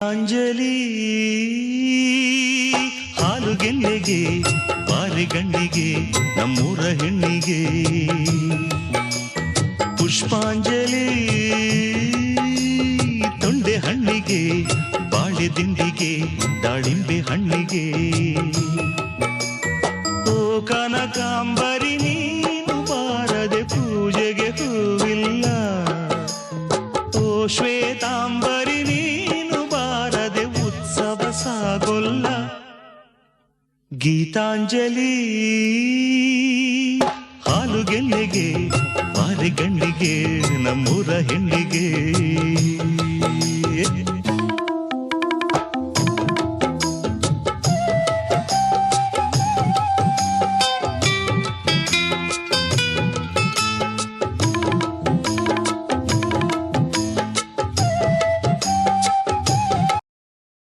ಅಂಜಲಿ ಹಾಲುಗೆಲ್ಲೆಗೆ ಬಾರಿಗಣ್ಣಿಗೆ ನಮ್ಮೂರ ಹೆಣ್ಣಿಗೆ ಪುಷ್ಪಾಂಜಲಿ ತೊಂಡೆ ಹಣ್ಣಿಗೆ ಬಾಳೆ ದಿಂಡಿಗೆ ದಾಳಿಂಬೆ ಹಣ್ಣಿಗೆ ಓ ಕನಕಾಂಬರಿ ನೀನು ಬಾರದೆ ಪೂಜೆಗೆ ಹೂವಿಲ್ಲ ಓ ಶ್ವೇತಾಂಬರಿ ಸಾಗೊಲ್ಲ ಗೀತಾಂಜಲಿ ಹಾಲುಗೆಲ್ಲೆಗೆ ಬಾರಿಗಣ್ಣಿಗೆ ನಮ್ಮೂರ ಹೆಣ್ಣಿಗೆ